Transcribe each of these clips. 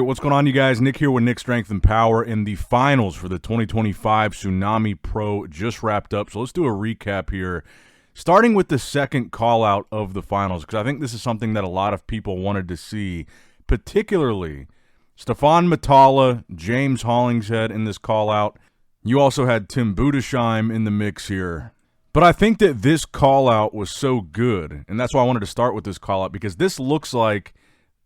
what's going on, you guys? Nick here with Nick Strength and Power, and the finals for the 2025 Tsunami Pro just wrapped up. So let's do a recap here, starting with the second call-out of the finals, because I think this is something that a lot of people wanted to see, particularly Stephane Matala, James Hollingshead in this call-out. You also had Tim Budesheim in the mix here. But I think that this call-out was so good, and that's why I wanted to start with this call-out, because this looks like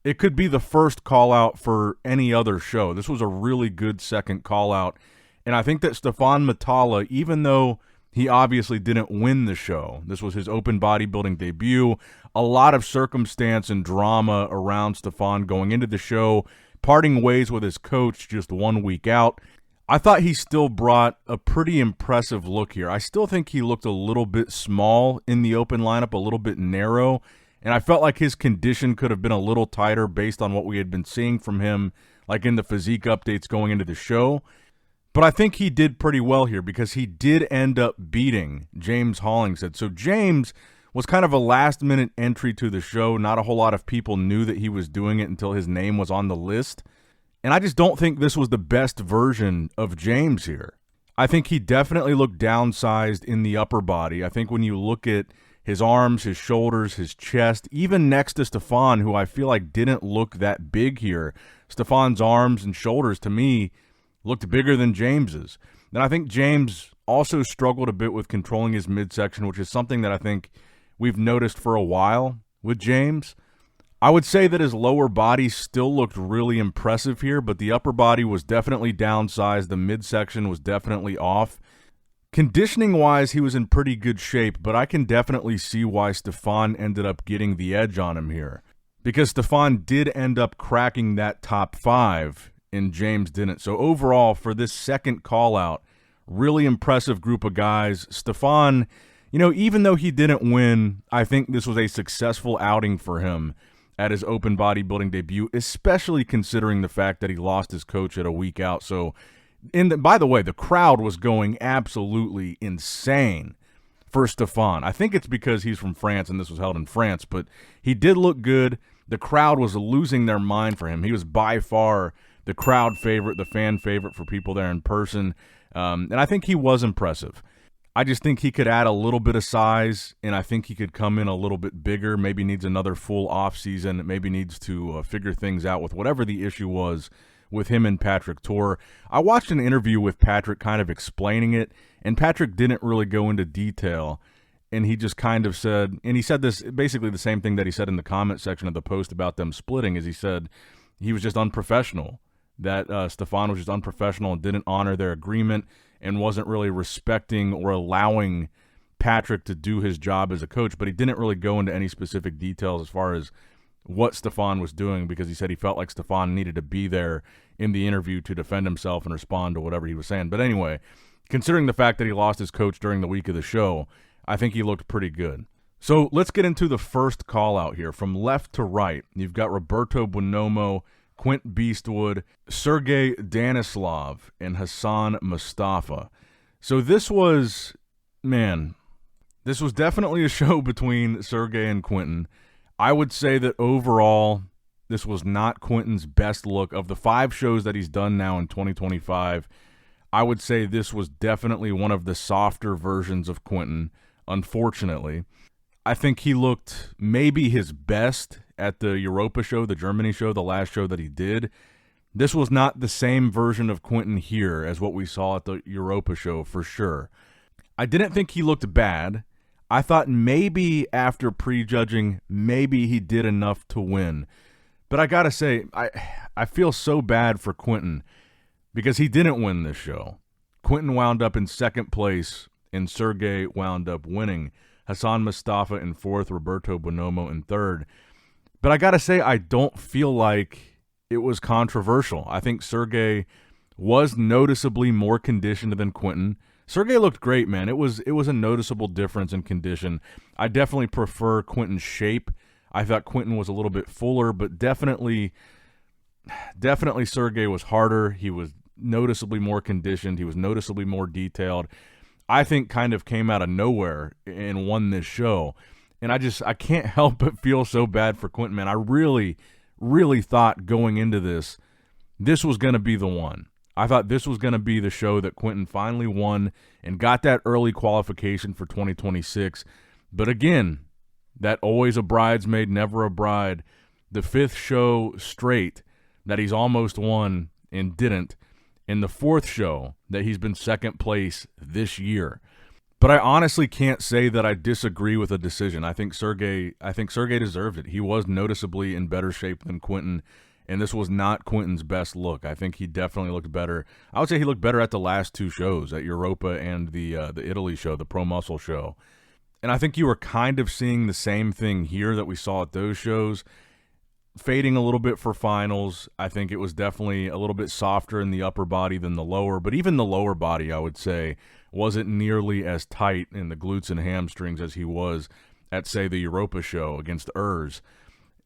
it could be the first call-out for any other show. This was a really good second call-out, and I think that Stephane Matala, even though he obviously didn't win the show, this was his open bodybuilding debut, a lot of circumstance and drama around Stephane going into the show, parting ways with his coach just 1 week out. I thought he still brought a pretty impressive look here. I still think he looked a little bit small in the open lineup, a little bit narrow, and I felt like his condition could have been a little tighter based on what we had been seeing from him, like in the physique updates going into the show. But I think he did pretty well here because he did end up beating James Hollingshead. So James was kind of a last-minute entry to the show. Not a whole lot of people knew that he was doing it until his name was on the list. And I just don't think this was the best version of James here. I think he definitely looked downsized in the upper body. I think when you look at his arms, his shoulders, his chest, even next to Stephane, who I feel like didn't look that big here. Stephane's arms and shoulders, to me, looked bigger than James's. And I think James also struggled a bit with controlling his midsection, which is something that I think we've noticed for a while with James. I would say that his lower body still looked really impressive here, but the upper body was definitely downsized. The midsection was definitely off. Conditioning-wise, he was in pretty good shape, but I can definitely see why Stephane ended up getting the edge on him here. Because Stephane did end up cracking that top 5, and James didn't. So overall, for this second call-out, really impressive group of guys. Stephane, even though he didn't win, I think this was a successful outing for him at his open bodybuilding debut, especially considering the fact that he lost his coach at a week out. So, by the way, the crowd was going absolutely insane for Stephane. I think it's because he's from France and this was held in France, but he did look good. The crowd was losing their mind for him. He was by far the crowd favorite, the fan favorite for people there in person, and I think he was impressive. I just think he could add a little bit of size, and I think he could come in a little bit bigger, maybe needs another full offseason, maybe needs to figure things out with whatever the issue was with him and Patrick Tor. I watched an interview with Patrick kind of explaining it, and Patrick didn't really go into detail, and he just kind of said, and he said this, basically the same thing that he said in the comment section of the post about them splitting, is he said he was just unprofessional, that Stephane was just unprofessional and didn't honor their agreement and wasn't really respecting or allowing Patrick to do his job as a coach, but he didn't really go into any specific details as far as what Stephane was doing, because he said he felt like Stephane needed to be there in the interview to defend himself and respond to whatever he was saying. But anyway, considering the fact that he lost his coach during the week of the show, I think he looked pretty good. So let's get into the first call out here. From left to right, you've got Roberto Bonomo, Quint Beastwood, Sergey Danislav, and Hassan Mustafa. So this was definitely a show between Sergey and Quinton. I would say that overall, this was not Quinton's best look. Of the 5 shows that he's done now in 2025, I would say this was definitely one of the softer versions of Quinton, unfortunately. I think he looked maybe his best at the Europa show, the Germany show, the last show that he did. This was not the same version of Quinton here as what we saw at the Europa show, for sure. I didn't think he looked bad. I thought maybe after prejudging, maybe he did enough to win. But I got to say, I feel so bad for Quinton because he didn't win this show. Quinton wound up in second place, and Sergey wound up winning. Hassan Mustafa in fourth, Roberto Bonomo in third. But I got to say, I don't feel like it was controversial. I think Sergey was noticeably more conditioned than Quinton. Sergey looked great, man. It was a noticeable difference in condition. I definitely prefer Quinton's shape. I thought Quinton was a little bit fuller, but definitely Sergey was harder. He was noticeably more conditioned. He was noticeably more detailed. I think kind of came out of nowhere and won this show. And I can't help but feel so bad for Quinton, man. I really, really thought going into this this was going to be the one. I thought this was going to be the show that Quinton finally won and got that early qualification for 2026. But again, that always a bridesmaid, never a bride. The 5th show straight that he's almost won and didn't, and the 4th show that he's been second place this year. But I honestly can't say that I disagree with the decision. I think Sergey deserved it. He was noticeably in better shape than Quinton, and this was not Quinton's best look. I think he definitely looked better. I would say he looked better at the last 2 shows, at Europa and the Italy show, the Pro Muscle show. And I think you were kind of seeing the same thing here that we saw at those shows, fading a little bit for finals. I think it was definitely a little bit softer in the upper body than the lower, but even the lower body, I would say, wasn't nearly as tight in the glutes and hamstrings as he was at, say, the Europa show against Urs.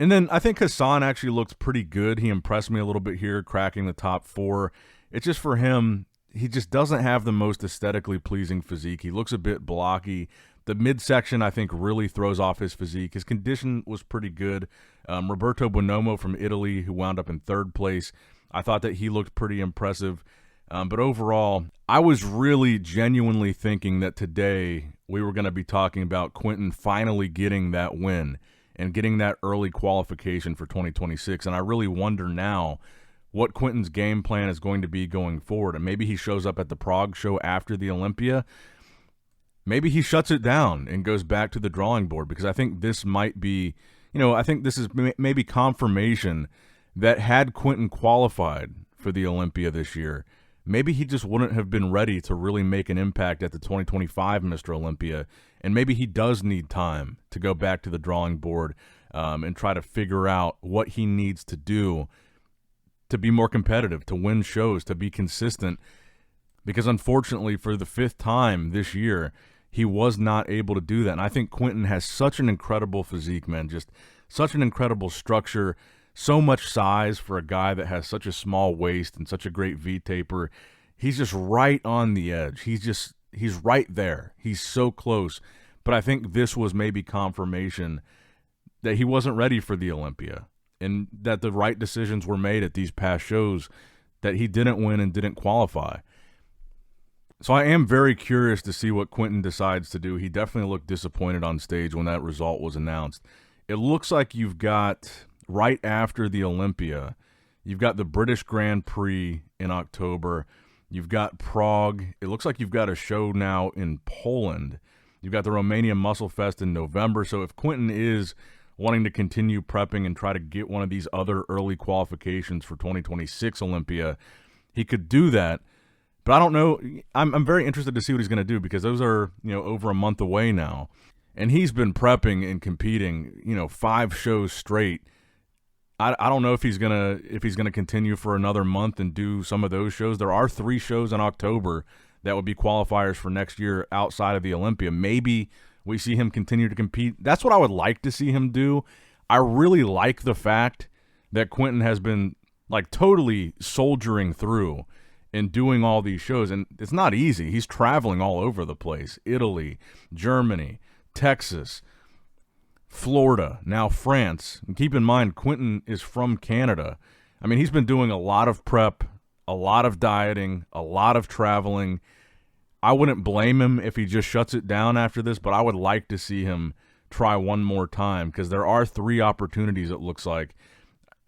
And then I think Hassan actually looked pretty good. He impressed me a little bit here, cracking the top 4. It's just for him, he just doesn't have the most aesthetically pleasing physique. He looks a bit blocky. The midsection, I think, really throws off his physique. His condition was pretty good. Roberto Bonomo from Italy, who wound up in 3rd place, I thought that he looked pretty impressive. But overall, I was really genuinely thinking that today we were going to be talking about Quinton finally getting that win and getting that early qualification for 2026. And I really wonder now what Quinton's game plan is going to be going forward. And maybe he shows up at the Prague show after the Olympia. Maybe he shuts it down and goes back to the drawing board, because I think this might be, I think this is maybe confirmation that had Quinton qualified for the Olympia this year, maybe he just wouldn't have been ready to really make an impact at the 2025 Mr. Olympia, and maybe he does need time to go back to the drawing board and try to figure out what he needs to do to be more competitive, to win shows, to be consistent, because unfortunately for the 5th time this year, he was not able to do that. And I think Quinton has such an incredible physique, man, just such an incredible structure, so much size for a guy that has such a small waist and such a great V-taper. He's just right on the edge. He's right there. He's so close. But I think this was maybe confirmation that he wasn't ready for the Olympia, and that the right decisions were made at these past shows that he didn't win and didn't qualify. So I am very curious to see what Quinton decides to do. He definitely looked disappointed on stage when that result was announced. It looks like you've got, right after the Olympia, you've got the British Grand Prix in October. You've got Prague. It looks like you've got a show now in Poland. You've got the Romania Muscle Fest in November. So if Quinton is wanting to continue prepping and try to get one of these other early qualifications for 2026 Olympia, he could do that. But I don't know. I'm very interested to see what he's going to do, because those are, over a month away now. And he's been prepping and competing, 5 shows straight. I don't know if he's gonna continue for another month and do some of those shows. There are 3 shows in October that would be qualifiers for next year outside of the Olympia. Maybe we see him continue to compete. That's what I would like to see him do. I really like the fact that Quinton has been totally soldiering through and doing all these shows, and it's not easy. He's traveling all over the place. Italy, Germany, Texas, Florida, now France. And keep in mind, Quinton is from Canada. I mean, he's been doing a lot of prep, a lot of dieting, a lot of traveling. I wouldn't blame him if he just shuts it down after this, but I would like to see him try one more time, because there are 3 opportunities, it looks like.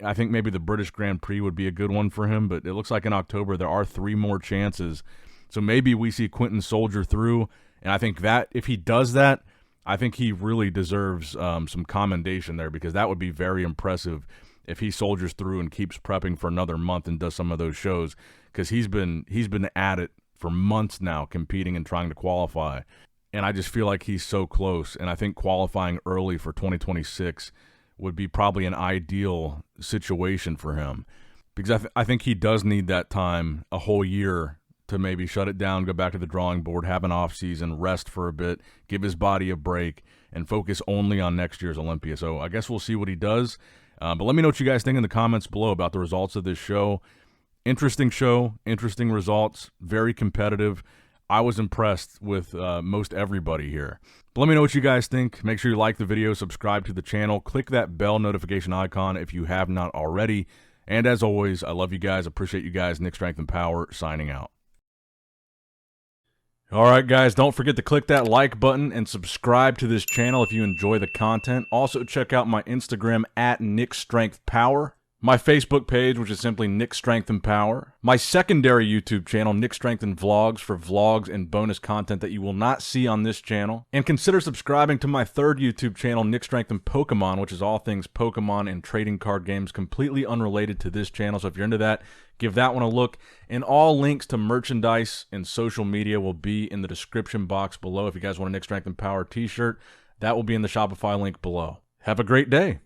I think maybe the British Grand Prix would be a good one for him, but it looks like in October there are 3 more chances. So maybe we see Quinton soldier through, and I think that if he does that, I think he really deserves some commendation there, because that would be very impressive if he soldiers through and keeps prepping for another month and does some of those shows, because he's been at it for months now, competing and trying to qualify. And I just feel like he's so close, and I think qualifying early for 2026 would be probably an ideal situation for him, because I think he does need that time, a whole year, to maybe shut it down, go back to the drawing board, have an off season, rest for a bit, give his body a break, and focus only on next year's Olympia. So I guess we'll see what he does. But let me know what you guys think in the comments below about the results of this show. Interesting show, interesting results, very competitive. I was impressed with most everybody here. But let me know what you guys think. Make sure you like the video, subscribe to the channel, click that bell notification icon if you have not already, And as always, I love you guys. Appreciate you guys. Nick Strength and Power signing out. All right, guys, don't forget to click that like button and subscribe to this channel if you enjoy the content. Also, check out my Instagram at Nick Strength Power, my Facebook page, which is simply Nick Strength and Power, my secondary YouTube channel, Nick Strength and Vlogs, for vlogs and bonus content that you will not see on this channel. And consider subscribing to my third YouTube channel, Nick Strength and Pokemon, which is all things Pokemon and trading card games, completely unrelated to this channel. So if you're into that, give that one a look. And all links to merchandise and social media will be in the description box below. If you guys want a Nick Strength and Power t-shirt, that will be in the Shopify link below. Have a great day.